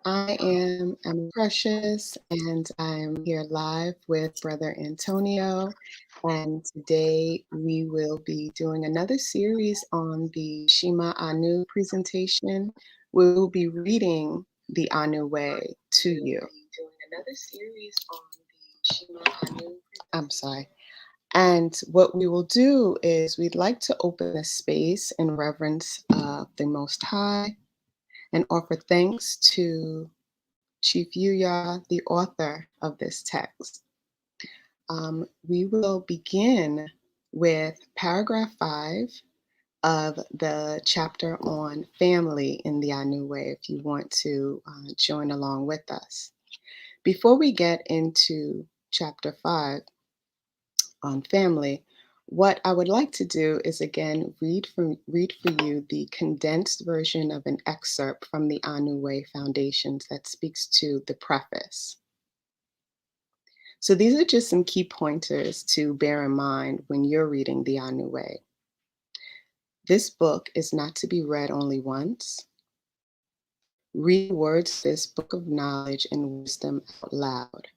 I am Emma Precious, and I'm here live with Brother Antonio. And today we will be doing another series on the Shema-Anu presentation. We will be reading the Anu Way to you. I'm sorry. And what we will do is we'd like to open a space in reverence of the Most High and offer thanks to Chief Yuya, the author of this text. We will begin with paragraph 5 of the chapter on family in the Anu Way, if you want to join along with us. Before we get into chapter 5 on family, what I would like to do is again read for you the condensed version of an excerpt from the Anu Way Foundations that speaks to the preface. So these are just some key pointers to bear in mind when you're reading the Anu Way. This book is not to be read only once. Read words of this book of knowledge and wisdom out loud.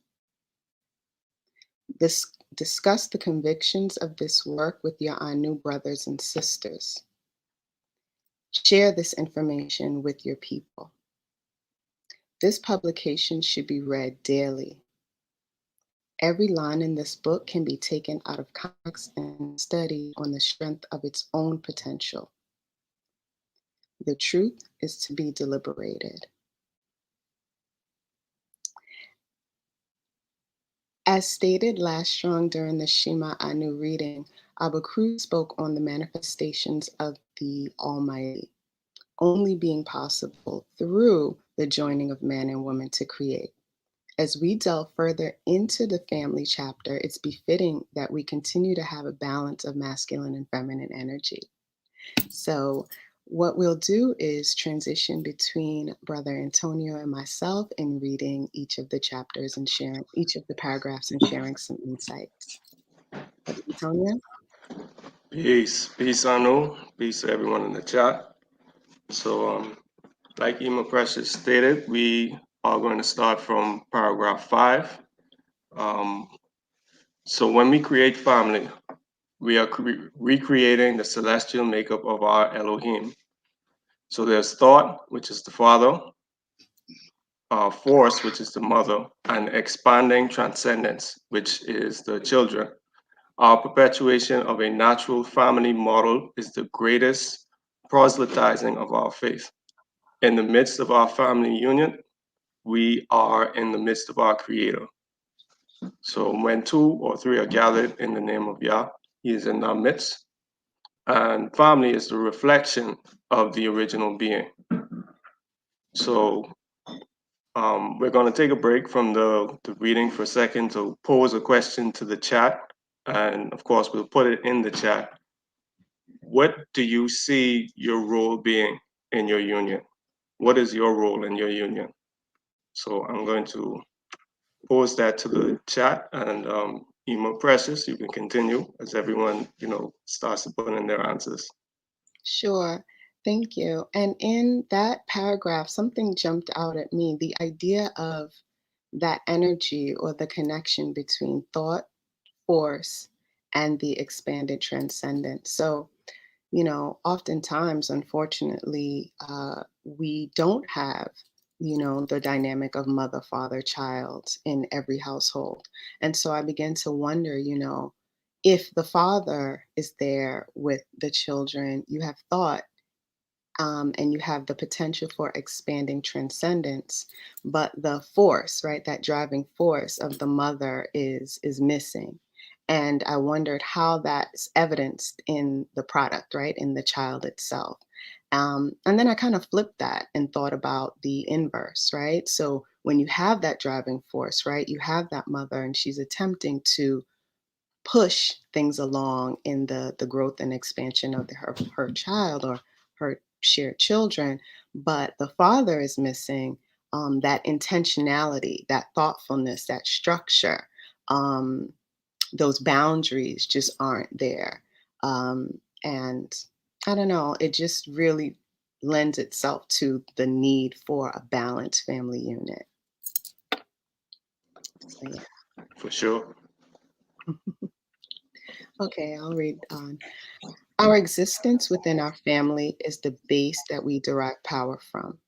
Discuss the convictions of this work with your Anu brothers and sisters. Share this information with your people. This publication should be read daily. Every line in this book can be taken out of context and studied on the strength of its own potential. The truth is to be deliberated. As stated last strong during the Shema-Anu reading, Abba Cruz spoke on the manifestations of the Almighty only being possible through the joining of man and woman to create. As we delve further into the family chapter, it's befitting that we continue to have a balance of masculine and feminine energy. So what we'll do is transition between Brother Antonio and myself in reading each of the chapters and sharing each of the paragraphs and sharing some insights. Brother Antonio? Peace, Anu. Peace to everyone in the chat. So, like Emma Precious stated, we are going to start from paragraph 5. So when we create family, we are recreating the celestial makeup of our Elohim. So there's thought, which is the father, force, which is the mother, and expanding transcendence, which is the children. Our perpetuation of a natural family model is the greatest proselytizing of our faith. In the midst of our family union, we are in the midst of our Creator. So when 2 or 3 are gathered in the name of Yah, He is in our midst. And family is the reflection of the original being. So we're going to take a break from the reading for a second to pose a question to the chat. And of course, we'll put it in the chat. What do you see your role being in your union? What is your role in your union? So I'm going to pose that to the chat, and Ema Precious, you can continue as everyone, starts to put in their answers. Sure. Thank you. And in that paragraph, something jumped out at me, the idea of that energy or the connection between thought, force, and the expanded transcendence. So, oftentimes, unfortunately, we don't have, the dynamic of mother, father, child in every household. And so I began to wonder, if the father is there with the children, you have thought, and you have the potential for expanding transcendence, but the force, right, that driving force of the mother is missing. And I wondered how that's evidenced in the product, right, in the child itself. And then I kind of flipped that and thought about the inverse, right? So when you have that driving force, right, you have that mother and she's attempting to push things along in the growth and expansion of her child or her shared children, but the father is missing that intentionality, that thoughtfulness, that structure. Those boundaries just aren't there. And I don't know, it just really lends itself to the need for a balanced family unit. So yeah. For sure. Okay, I'll read on. Our existence within our family is the base that we derive power from.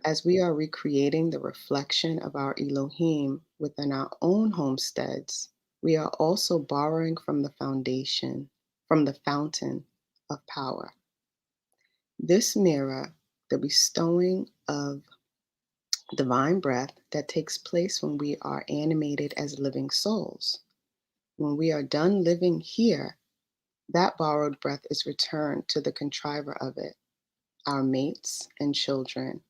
As we are recreating the reflection of our Elohim within our own homesteads, we are also borrowing from the foundation, from the fountain of power. This mirror, the bestowing of divine breath that takes place when we are animated as living souls. When we are done living here, that borrowed breath is returned to the contriver of it, our mates and children,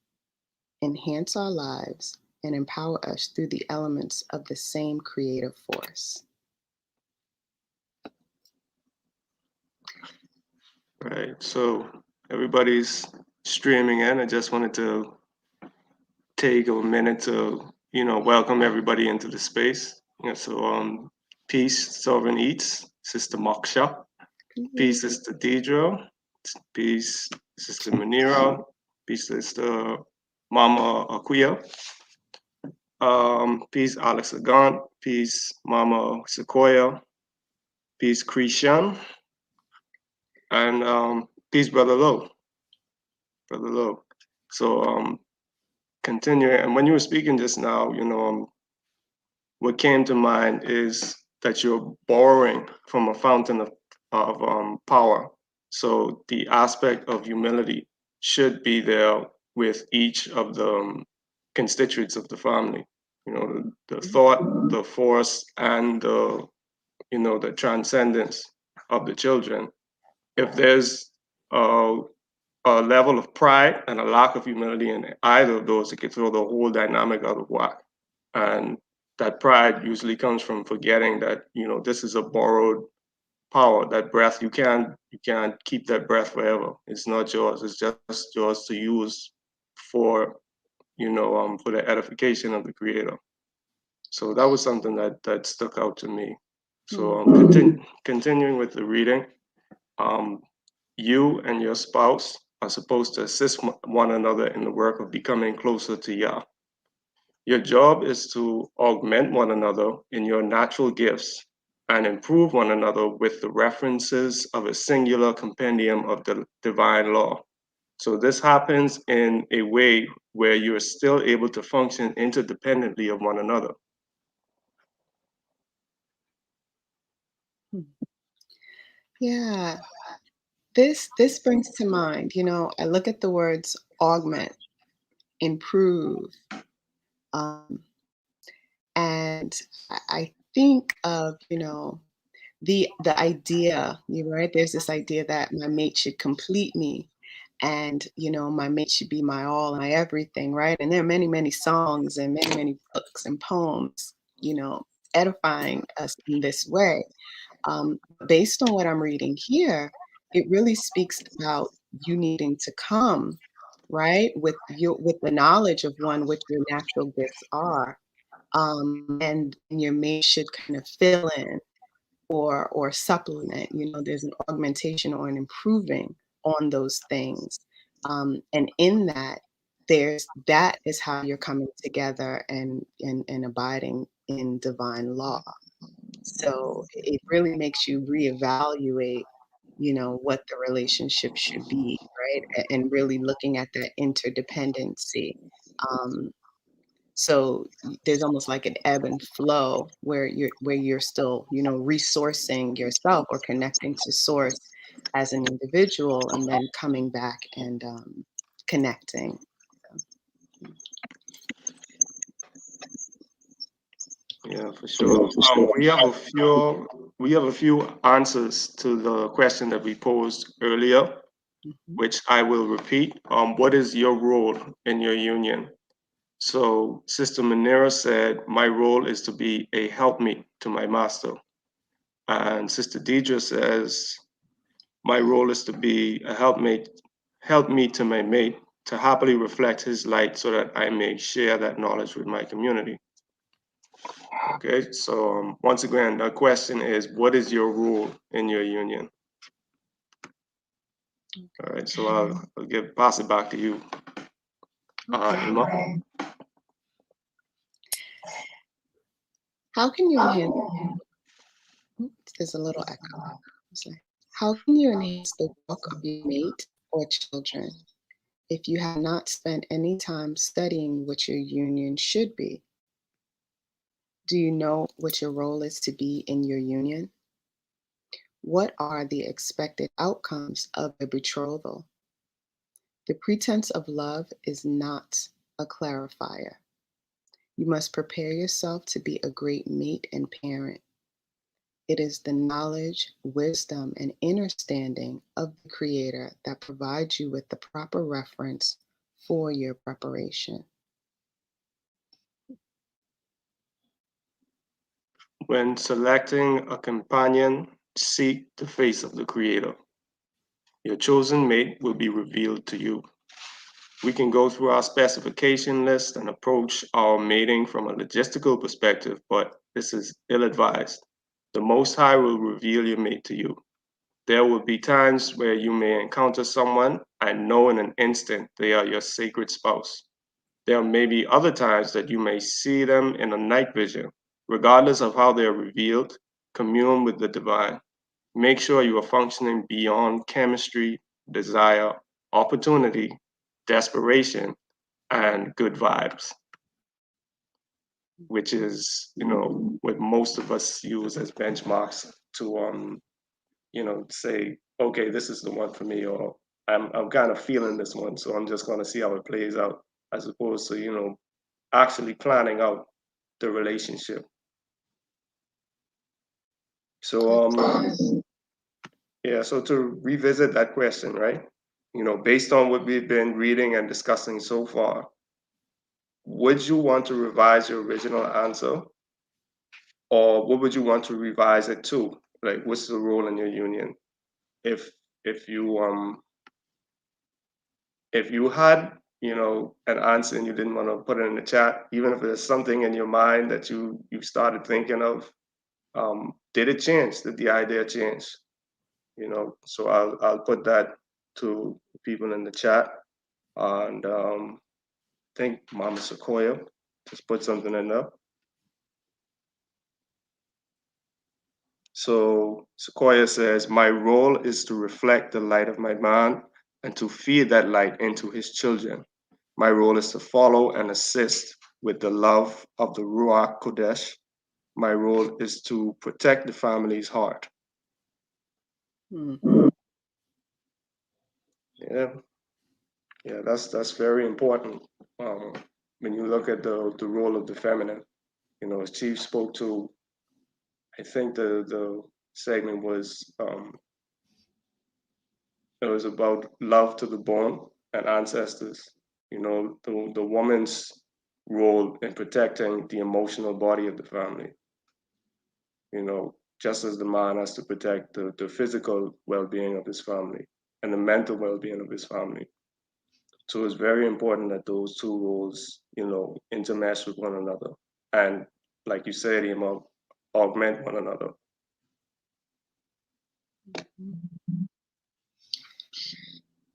enhance our lives, and empower us through the elements of the same creative force. Right. So everybody's streaming in. I just wanted to take a minute to, welcome everybody into the space. Peace, Sovereign Eats, Sister Moksha. Peace, Sister Deidre. Peace, Sister Manira. Peace, Sister Mama Akuya. Peace, Alex Agant. Peace, Mama Sequoia. Peace, Christian. And peace, Brother Lowe. Brother Lowe. So continuing, and when you were speaking just now, what came to mind is that you're borrowing from a fountain of power. So the aspect of humility should be there with each of the constituents of the family. The thought, the force, and the transcendence of the children. If there's a level of pride and a lack of humility in either of those, it can throw the whole dynamic out of whack. And that pride usually comes from forgetting that this is a borrowed power. That breath, you can't keep that breath forever. It's not yours. It's just yours to use for for the edification of the Creator. So that was something that stuck out to me. So continuing with the reading, you and your spouse are supposed to assist one another in the work of becoming closer to Yah. Your job is to augment one another in your natural gifts and improve one another with the references of a singular compendium of the divine law. So this happens in a way where you're still able to function interdependently of one another. Yeah, this brings to mind, I look at the words augment, improve, um, and I think of, the idea, you're right, there's this idea that my mate should complete me and, my mate should be my all, my everything, right? And there are many, many songs and many, many books and poems, edifying us in this way. Based on what I'm reading here, it really speaks about you needing to come, right, with the knowledge of one which your natural gifts are, and your mate should kind of fill in or supplement. There's an augmentation or an improving on those things, and in that, that is how you're coming together and abiding in divine law. So it really makes you reevaluate, what the relationship should be, right? And really looking at that interdependency. Um, so there's almost like an ebb and flow where you're still, resourcing yourself or connecting to source as an individual, and then coming back and connecting. So, Yeah, for sure. We have a few answers to the question that we posed earlier, mhm. which I will repeat. What is your role in your union? So Sister Manera said, my role is to be a helpmeet to my master. And Sister Deidre says, my role is to be a helpmeet to my mate, to happily reflect his light so that I may share that knowledge with my community. Okay, so once again, the question is, what is your role in your union? All right, so I'll pass it back to you, Okay. Emma. How can you enhance? There's a little echo. Sorry. How can you enhance the walk of your mate or children if you have not spent any time studying what your union should be? Do you know what your role is to be in your union? What are the expected outcomes of a betrothal? The pretense of love is not a clarifier. You must prepare yourself to be a great mate and parent. It is the knowledge, wisdom, and understanding of the Creator that provides you with the proper reference for your preparation. When selecting a companion, seek the face of the Creator. Your chosen mate will be revealed to you. We can go through our specification list and approach our mating from a logistical perspective, but this is ill advised. The Most High will reveal your mate to you. There will be times where you may encounter someone and know in an instant they are your sacred spouse. There may be other times that you may see them in a night vision. Regardless of how they are revealed, commune with the divine. Make sure you are functioning beyond chemistry, desire, opportunity, desperation, and good vibes, which is, what most of us use as benchmarks to, say, okay, this is the one for me, or I'm kind of feeling this one, so I'm just going to see how it plays out, as opposed to, actually planning out the relationship. Good. So, yeah, so to revisit that question, right? Based on what we've been reading and discussing so far, would you want to revise your original answer, or what would you want to revise it to? Like, what's the role in your union? If if you if you had, an answer and you didn't want to put it in the chat, even if there's something in your mind that you started thinking of, did it change? Did the idea change? So I'll put that to people in the chat. And I think Mama Sequoia just put something in there. So Sequoia says, my role is to reflect the light of my man and to feed that light into his children. My role is to follow and assist with the love of the Ruach Kodesh. My role is to protect the family's heart. Mhm. Yeah, yeah, that's very important. When you look at the role of the feminine, as Chief spoke to, I think the segment was, it was about love to the bone and ancestors. The woman's role in protecting the emotional body of the family. Just as the man has to protect the physical well-being of his family and the mental well-being of his family. So it's very important that those two roles, intermesh with one another, and, like you said, augment one another.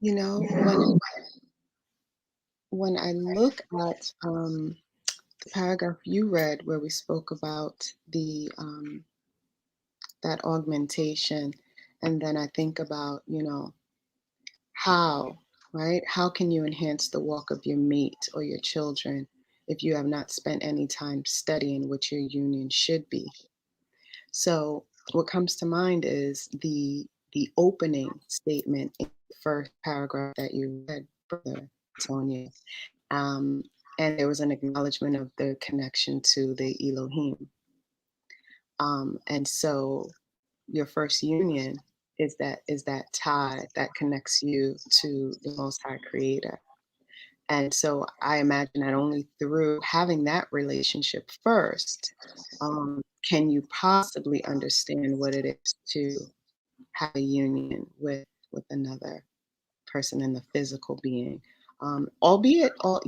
You know, when I look at the paragraph you read where we spoke about the that augmentation, and then I think about, how, right? How can you enhance the walk of your mate or your children if you have not spent any time studying what your union should be? So what comes to mind is the opening statement in the first paragraph that you read, Brother Antonio. Um, and there was an acknowledgement of the connection to the Elohim. And so your first union is that tie that connects you to the Most High Creator. And so I imagine that only through having that relationship first can you possibly understand what it is to have a union with another person in the physical being. Albeit all,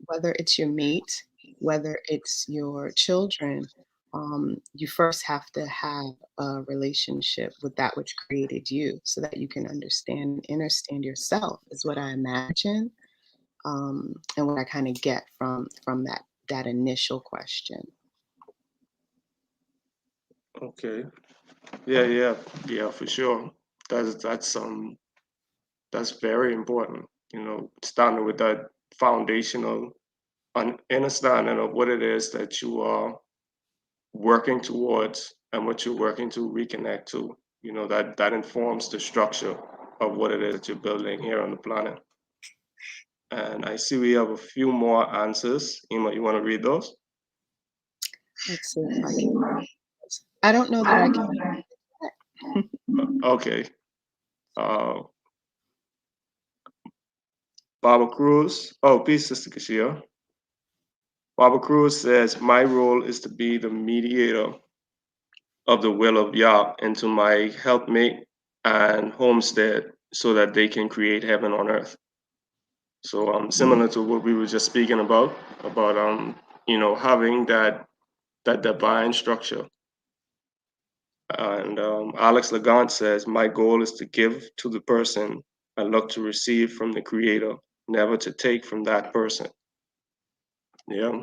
whether it's your mate, whether it's your children, you first have to have a relationship with that which created you so that you can understand and understand yourself is what I imagine, and what I kind of get from that initial question. Okay. Yeah, for sure. That's very important. Starting with that foundational understanding of what it is that you are working towards and what you're working to reconnect to. That informs the structure of what it is that you're building here on the planet. And I see we have a few more answers. You want to read those? Let's see if I can. I don't know that I can. Okay. Uh, Baba Cruz. Oh, peace, Sister Kashia. Baba Cruz says, my role is to be the mediator of the will of Yah into my helpmate and homestead so that they can create heaven on earth. So similar to what we were just speaking about having that divine structure. And Alex Lagant says, my goal is to give to the person and look to receive from the creator, never to take from that person. Yeah.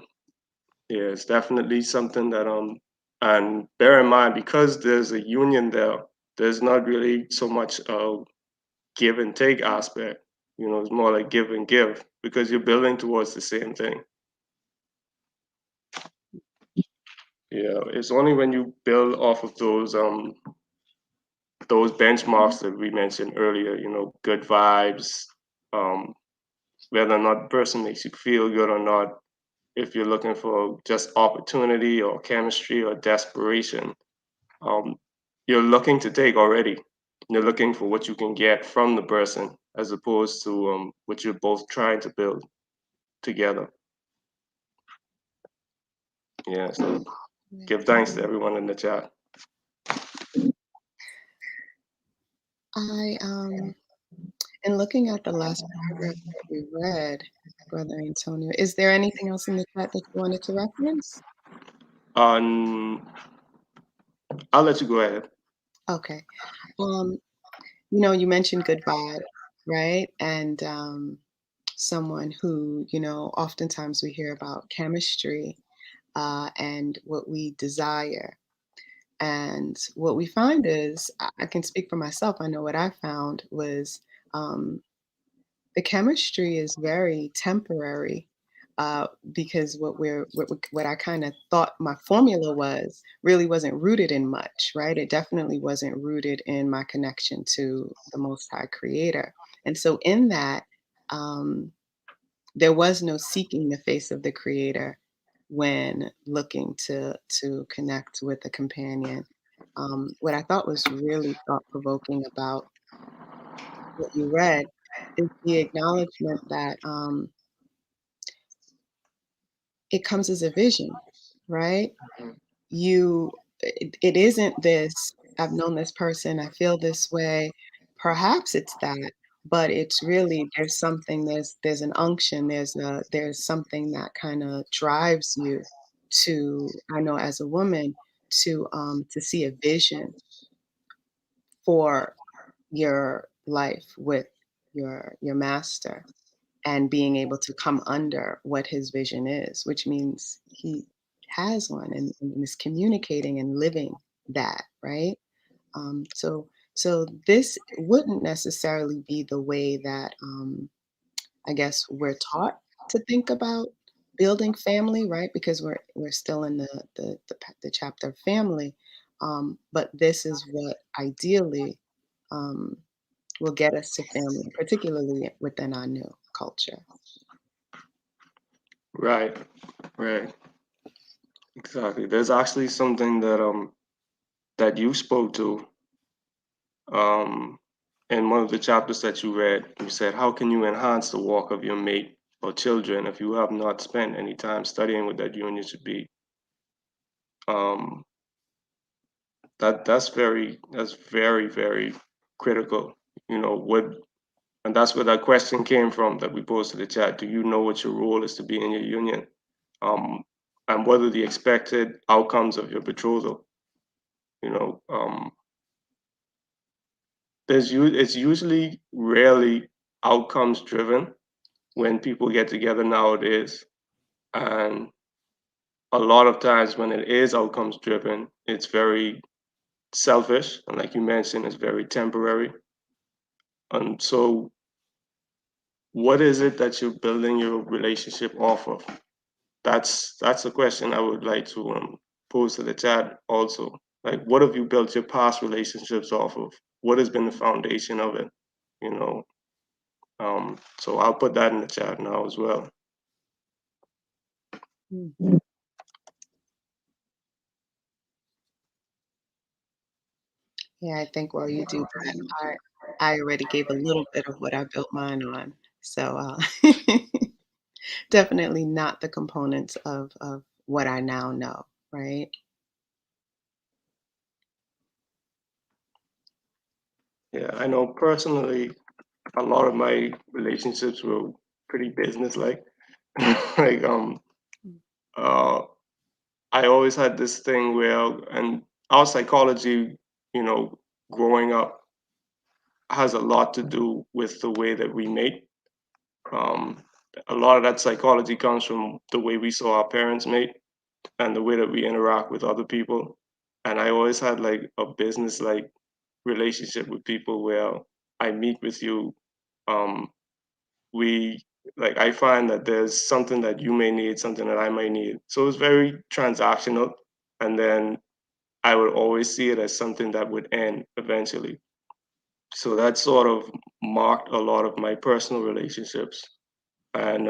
Yeah, it's definitely something that and bear in mind, because there's a union there, there's not really so much give and take aspect. It's more like give and give because you're building towards the same thing. Yeah, it's only when you build off of those benchmarks that we mentioned earlier, good vibes, um, whether or not the person makes you feel good or not, if you're looking for just opportunity or chemistry or desperation, um, you're looking to take already. You're looking for what you can get from the person as opposed to what you're both trying to build together. Yeah, so give thanks to everyone in the chat. I And looking at the last paragraph that we read, Brother Antonio, is there anything else in the chat that you wanted to reference? Um, I'll let you go ahead. Okay. Um, you mentioned good vibes, right? And someone who, oftentimes we hear about chemistry and what we desire. And what we find is, I can speak for myself. I know what I found was um, the chemistry is very temporary, because what I kind of thought my formula was really wasn't rooted in much, right? It definitely wasn't rooted in my connection to the Most High Creator, and so in that, um, there was no seeking the face of the Creator when looking to connect with a companion. What I thought was really thought provoking about what you read is the acknowledgement that it comes as a vision, right? It isn't this, I've known this person, I feel this way. Perhaps it's that, but it's really there's an unction, there's something that kind of drives you to, I know as a woman, to see a vision for your life with your master, and being able to come under what his vision is, which means he has one and is communicating and living that, right? So this wouldn't necessarily be the way that I guess we're taught to think about building family, right? Because we're still in the chapter of family, but this is what ideally um, will get us to family, particularly within our new culture. Right, right, exactly. There's actually something that you spoke to um, in one of the chapters that you read. You said, "How can you enhance the walk of your mate or children if you have not spent any time studying what that union should be?" Um, that's very critical. What and that's where that question came from that we posed to the chat. Do you know what your role is to be in your union? Um, and what are the expected outcomes of your betrothal. You know, it's usually rarely outcomes driven when people get together nowadays, and a lot of times when it is outcomes driven, it's very selfish, and like you mentioned, it's very temporary. And so, what is it that you're building your relationship off of? That's a question I would like to pose to the chat also. Like, what have you built your past relationships off of? What has been the foundation of it? You know, so I'll put that in the chat now as well. Mhm. Yeah, I think while you do that, I already gave a little bit of what I built mine on. So definitely not the components of what I now know, right? Yeah, I know personally, a lot of my relationships were pretty business-like. like, uh, I always had this thing where, and our psychology, you know, growing up has a lot to do with the way that we mate. Um, a lot of that psychology comes from the way we saw our parents mate and the way that we interact with other people. And I always had like a business like relationship with people where I meet with you. Um, we like I find that there's something that you may need, something that I might need. So it's very transactional. And then I would always see it as something that would end eventually. So that sort of marked a lot of my personal relationships. And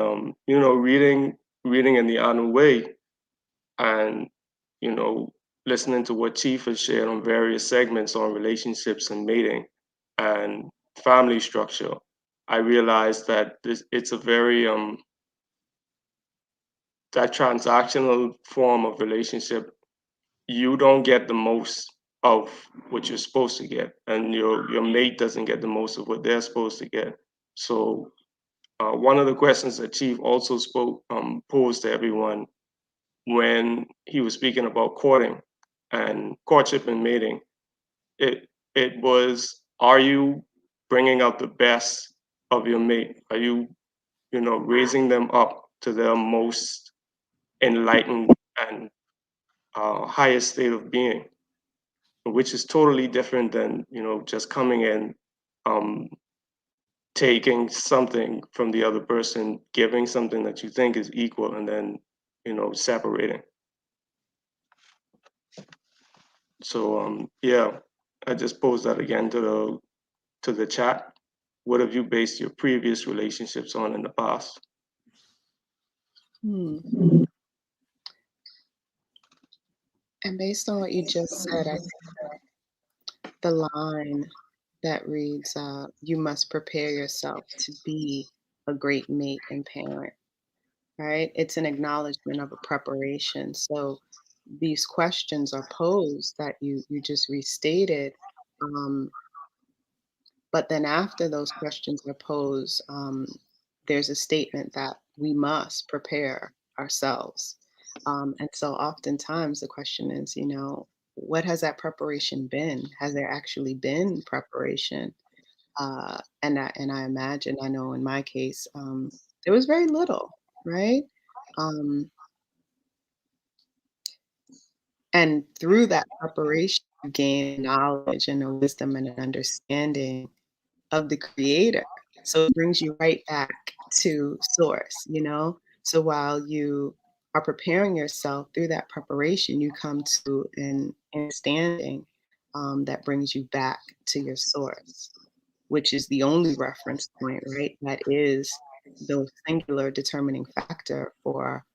you know, reading in the Anu way, and you know, listening to what Chief has shared on various segments on relationships and mating and family structure, I realized that it's a very that transactional form of relationship, you don't get the most of what you're supposed to get, and your mate doesn't get the most of what they're supposed to get. So one of the questions that Chief also spoke posed to everyone when he was speaking about courting and courtship and mating, it was, are you bringing out the best of your mate? Are you, you know, raising them up to their most enlightened and highest state of being, which is totally different than, you know, just coming in, um, taking something from the other person, giving something that you think is equal, and then, you know, separating. So yeah, I just posed that again to the chat. What have you based your previous relationships on in the past? Hmm. And based on what you just said, I think the line that reads, "You must prepare yourself to be a great mate and parent." Right? It's an acknowledgement of a preparation. So these questions are posed that you just restated. Um, but then after those questions are posed, there's a statement that we must prepare ourselves. And so oftentimes the question is, you know, what has that preparation been? Has there actually been preparation? And I imagine, I know in my case, there was very little, right? Um, and through that preparation, you gain knowledge and a wisdom and an understanding of the creator. So it brings you right back to source, you know? So while you are preparing yourself through that preparation, you come to an understanding that brings you back to your source, which is the only reference point, right? That is the singular determining factor for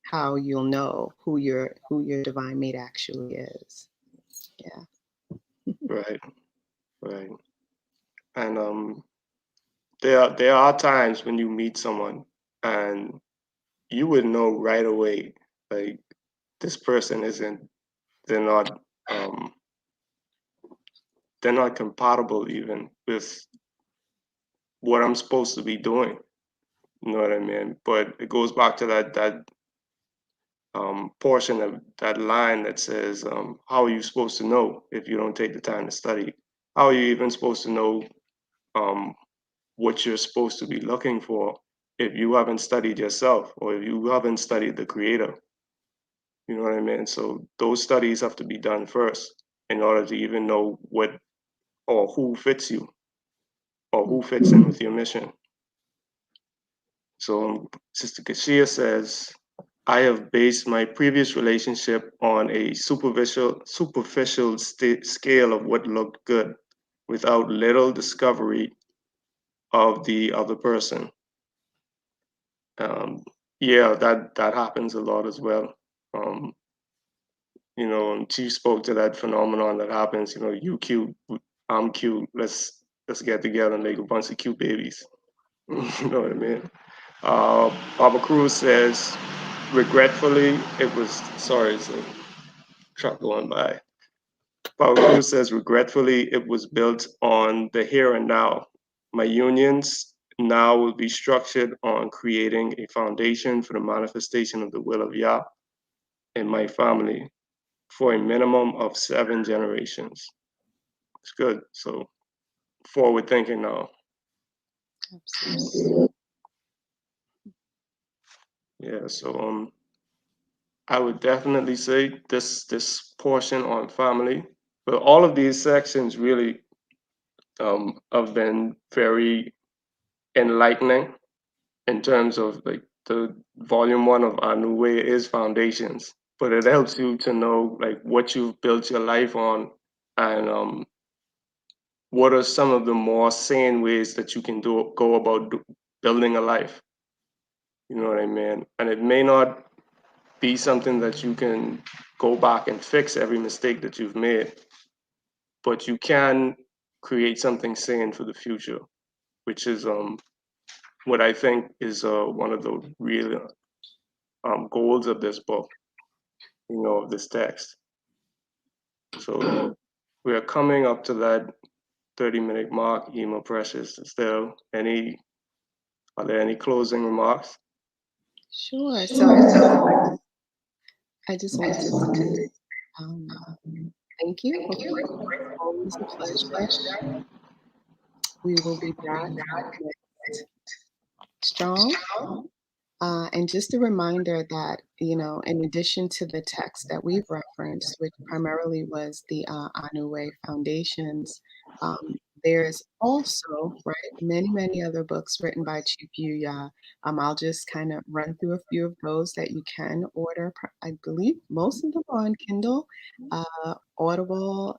how you'll know who your divine mate actually is. Yeah. Right, right. And there are times when you meet someone and you would know right away, like this person isn't, they're not, um, they're not compatible even with what I'm supposed to be doing. You know what I mean? But it goes back to that portion of that line that says, how are you supposed to know if you don't take the time to study? How are you even supposed to know um, what you're supposed to be looking for if you haven't studied yourself or if you haven't studied the creator? You know what I mean? So those studies have to be done first in order to even know what or who fits you or who fits in with your mission. So Sister Kashia says, I have based my previous relationship on a superficial scale of what looked good, without little discovery of the other person. Um, yeah, that happens a lot as well. Um, and she spoke to that phenomenon that happens. You cute, I'm cute. Let's get together and make a bunch of cute babies. You know what I mean? Baba Cruz says, regretfully, it was, sorry, it's a truck going by. Baba Cruz says, regretfully, it was built on the here and now. My unions now will be structured on creating a foundation for the manifestation of the will of Yah in my family for a minimum of 7 generations. It's good. So forward thinking now. Absolutely. Yeah. So I would definitely say this portion on family, but all of these sections really have been very enlightening in terms of like the volume one of Our New Way is foundations, but it helps you to know like what you've built your life on and what are some of the more sane ways that you can go about building a life. You know what I mean? And it may not be something that you can go back and fix every mistake that you've made, but you can create something sane for the future, which is what I think is one of the real goals of this book, of this text. So we are coming up to that 30-minute mark. Ema Precious, are there any closing remarks? Sure. So I just wanted to thank you. Of course, it's always a pleasure. We will be back next strong. And just a reminder that, in addition to the text that we've referenced, which primarily was the Anu Way Foundations, there's also, right, many, many other books written by Chief Yuya. I'll just kind of run through a few of those that you can order. I believe most of them are on Kindle, Audible,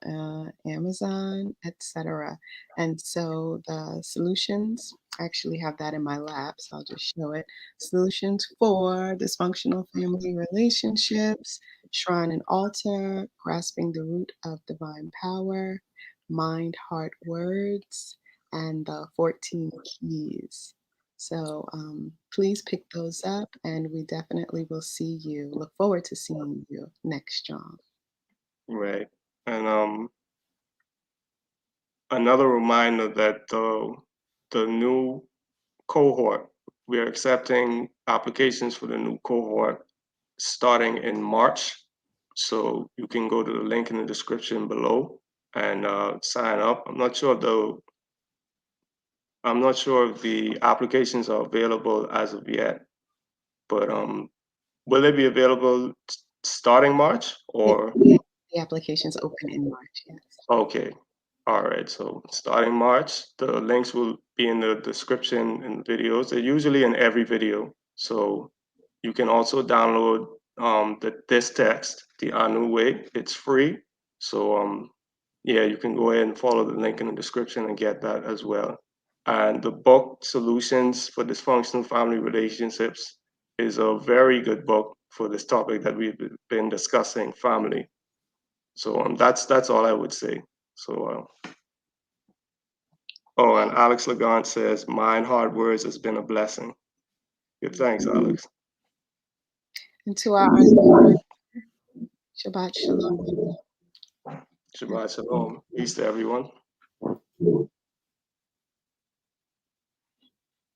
Amazon, etc. And so the solutions, I actually have that in my lap, so I'll just show it. Solutions for dysfunctional family relationships, shrine and altar, grasping the root of divine power, mind, heart, words, and the 14 keys. So please pick those up, and we definitely will look forward to seeing you next Strong. Right. And another reminder that the new cohort, we are accepting applications for the new cohort starting in March. So you can go to the link in the description below and sign up. I'm not sure if the applications are available as of yet, but will they be available starting March or? The applications open in March, yes. Okay. All right. So starting March, the links will be in the description in videos. They're usually in every video. So you can also download this text, the Anu Way. It's free. So yeah, you can go ahead and follow the link in the description and get that as well. And the book Solutions for Dysfunctional Family Relationships is a very good book for this topic that we've been discussing, family. So that's all I would say. So and Alex Lagant says, "Mind hard words has been a blessing." Good, thanks, Alex. And to our Shabbat Shalom. Shabbat shalom. Peace to everyone.